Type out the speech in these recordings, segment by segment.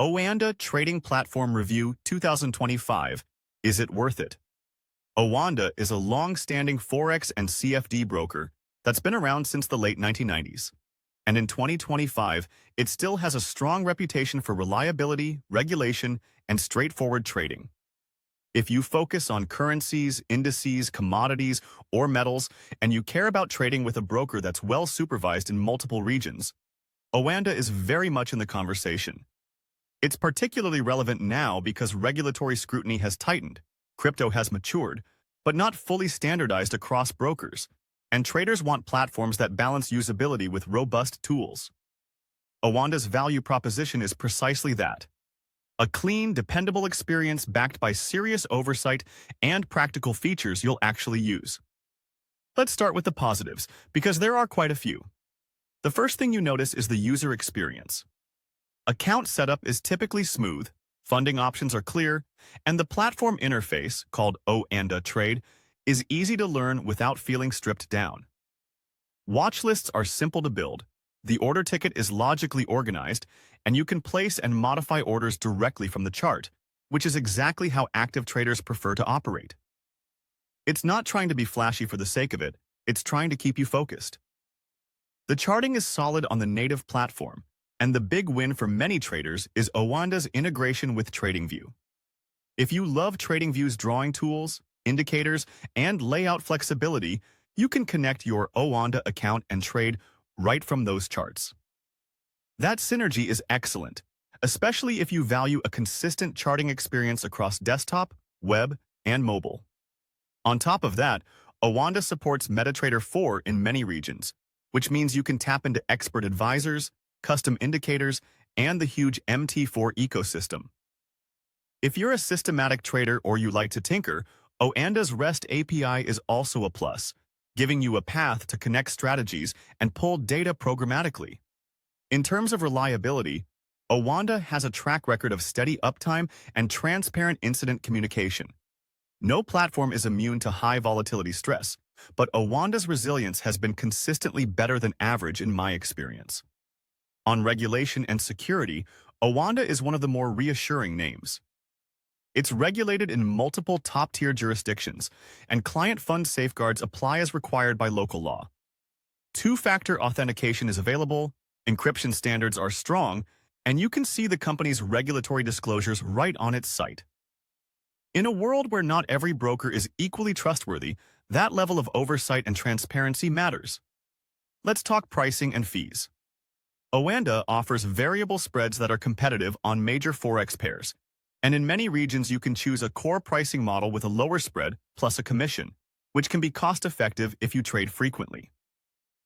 Oanda Trading Platform Review 2025. Is it worth it? Oanda is a long-standing Forex and CFD broker that's been around since the late 1990s. And in 2025, it still has a strong reputation for reliability, regulation, and straightforward trading. If you focus on currencies, indices, commodities, or metals, and you care about trading with a broker that's well supervised in multiple regions, Oanda is very much in the conversation. It's particularly relevant now because regulatory scrutiny has tightened, crypto has matured, but not fully standardized across brokers, and traders want platforms that balance usability with robust tools. Oanda's value proposition is precisely that. A clean, dependable experience backed by serious oversight and practical features you'll actually use. Let's start with the positives, because there are quite a few. The first thing you notice is the user experience. Account setup is typically smooth, funding options are clear, and the platform interface, called Oanda Trade, is easy to learn without feeling stripped down. Watch lists are simple to build, the order ticket is logically organized, and you can place and modify orders directly from the chart, which is exactly how active traders prefer to operate. It's not trying to be flashy for the sake of it, it's trying to keep you focused. The charting is solid on the native platform, and the big win for many traders is Oanda's integration with TradingView. If you love TradingView's drawing tools, indicators, and layout flexibility, you can connect your Oanda account and trade right from those charts. That synergy is excellent, especially if you value a consistent charting experience across desktop, web, and mobile. On top of that, Oanda supports MetaTrader 4 in many regions, which means you can tap into expert advisors, custom indicators, and the huge MT4 ecosystem. If you're a systematic trader or you like to tinker, Oanda's REST API is also a plus, giving you a path to connect strategies and pull data programmatically. In terms of reliability, Oanda has a track record of steady uptime and transparent incident communication. No platform is immune to high volatility stress, but Oanda's resilience has been consistently better than average in my experience. On regulation and security, Oanda is one of the more reassuring names. It's regulated in multiple top-tier jurisdictions, and client fund safeguards apply as required by local law. Two-factor authentication is available, encryption standards are strong, and you can see the company's regulatory disclosures right on its site. In a world where not every broker is equally trustworthy, that level of oversight and transparency matters. Let's talk pricing and fees. Oanda offers variable spreads that are competitive on major Forex pairs, and in many regions you can choose a core pricing model with a lower spread plus a commission, which can be cost-effective if you trade frequently.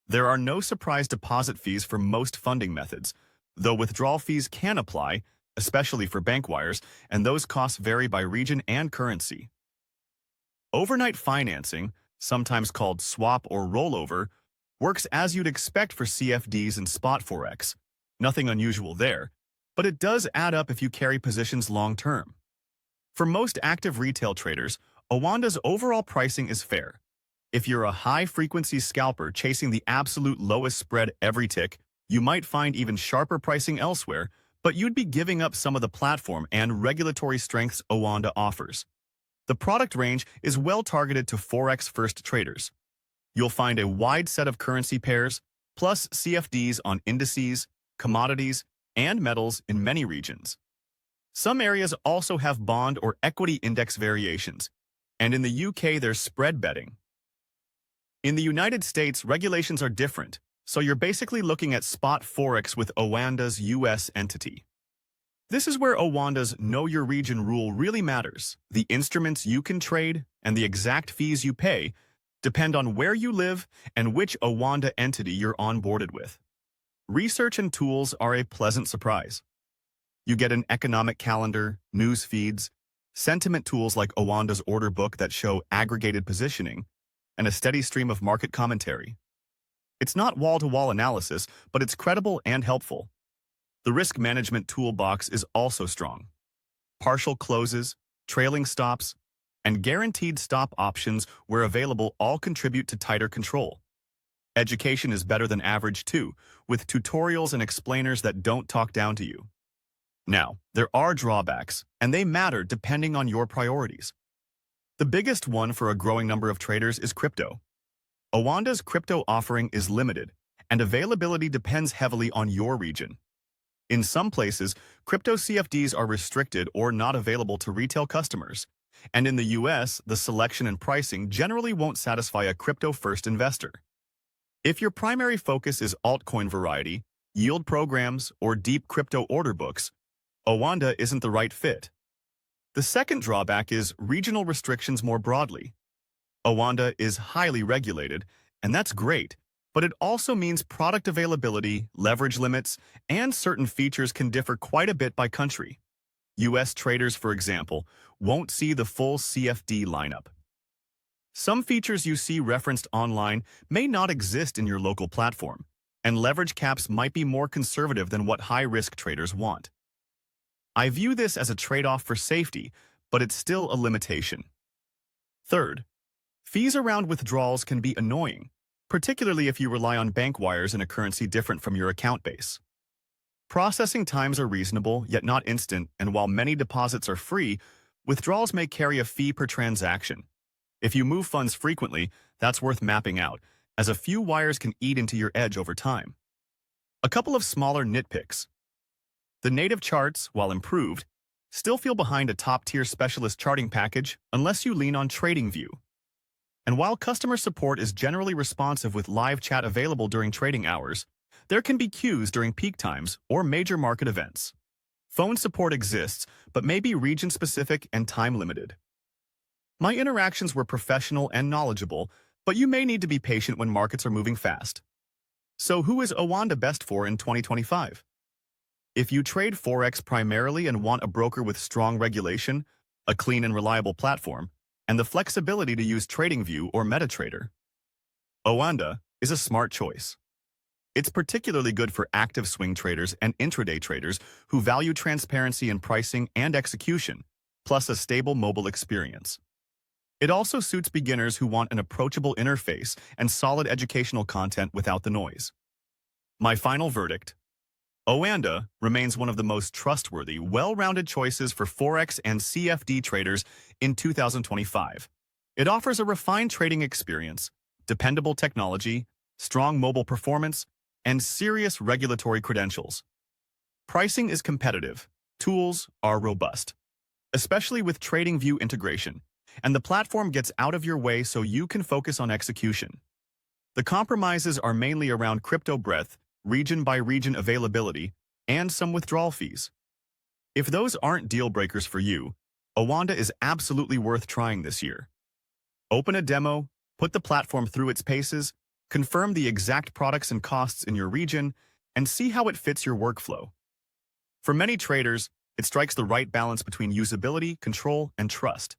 There are no surprise deposit fees for most funding methods, though withdrawal fees can apply, especially for bank wires, and those costs vary by region and currency. Overnight financing, sometimes called swap or rollover, works as you'd expect for CFDs and spot Forex. Nothing unusual there, but it does add up if you carry positions long-term. For most active retail traders, Oanda's overall pricing is fair. If you're a high-frequency scalper chasing the absolute lowest spread every tick, you might find even sharper pricing elsewhere, but you'd be giving up some of the platform and regulatory strengths Oanda offers. The product range is well targeted to Forex-first traders. You'll find a wide set of currency pairs, plus CFDs on indices, commodities, and metals in many regions. Some areas also have bond or equity index variations, and in the UK there's spread betting. In the United States, regulations are different, so you're basically looking at spot Forex with Oanda's US entity. This is where Oanda's Know Your Region rule really matters. The instruments you can trade and the exact fees you pay depend on where you live and which Oanda entity you're onboarded with. Research and tools are a pleasant surprise. You get an economic calendar, news feeds, sentiment tools like Oanda's order book that show aggregated positioning, and a steady stream of market commentary. It's not wall-to-wall analysis, but it's credible and helpful. The risk management toolbox is also strong. Partial closes, trailing stops, and guaranteed stop options where available all contribute to tighter control. Education is better than average too, with tutorials and explainers that don't talk down to you. Now, there are drawbacks, and they matter depending on your priorities. The biggest one for a growing number of traders is crypto. Oanda's crypto offering is limited, and availability depends heavily on your region. In some places, crypto CFDs are restricted or not available to retail customers, and in the US, the selection and pricing generally won't satisfy a crypto-first investor. If your primary focus is altcoin variety, yield programs, or deep crypto order books, Oanda isn't the right fit. The second drawback is regional restrictions more broadly. Oanda is highly regulated, and that's great, but it also means product availability, leverage limits, and certain features can differ quite a bit by country. US traders, for example, won't see the full CFD lineup. Some features you see referenced online may not exist in your local platform, and leverage caps might be more conservative than what high-risk traders want. I view this as a trade-off for safety, but it's still a limitation. Third, fees around withdrawals can be annoying, particularly if you rely on bank wires in a currency different from your account base. Processing times are reasonable, yet not instant, and while many deposits are free, withdrawals may carry a fee per transaction. If you move funds frequently, that's worth mapping out, as a few wires can eat into your edge over time. A couple of smaller nitpicks. The native charts, while improved, still feel behind a top-tier specialist charting package unless you lean on TradingView. And while customer support is generally responsive with live chat available during trading hours, there can be queues during peak times or major market events. Phone support exists, but may be region-specific and time-limited. My interactions were professional and knowledgeable, but you may need to be patient when markets are moving fast. So who is Oanda best for in 2025? If you trade Forex primarily and want a broker with strong regulation, a clean and reliable platform, and the flexibility to use TradingView or MetaTrader, Oanda is a smart choice. It's particularly good for active swing traders and intraday traders who value transparency in pricing and execution, plus a stable mobile experience. It also suits beginners who want an approachable interface and solid educational content without the noise. My final verdict: Oanda remains one of the most trustworthy, well-rounded choices for Forex and CFD traders in 2025. It offers a refined trading experience, dependable technology, strong mobile performance, and serious regulatory credentials. Pricing is competitive, tools are robust, especially with TradingView integration, and the platform gets out of your way so you can focus on execution. The compromises are mainly around crypto breadth, region-by-region availability, and some withdrawal fees. If those aren't deal breakers for you, Oanda is absolutely worth trying this year. Open a demo, put the platform through its paces, confirm the exact products and costs in your region, and see how it fits your workflow. For many traders, it strikes the right balance between usability, control, and trust.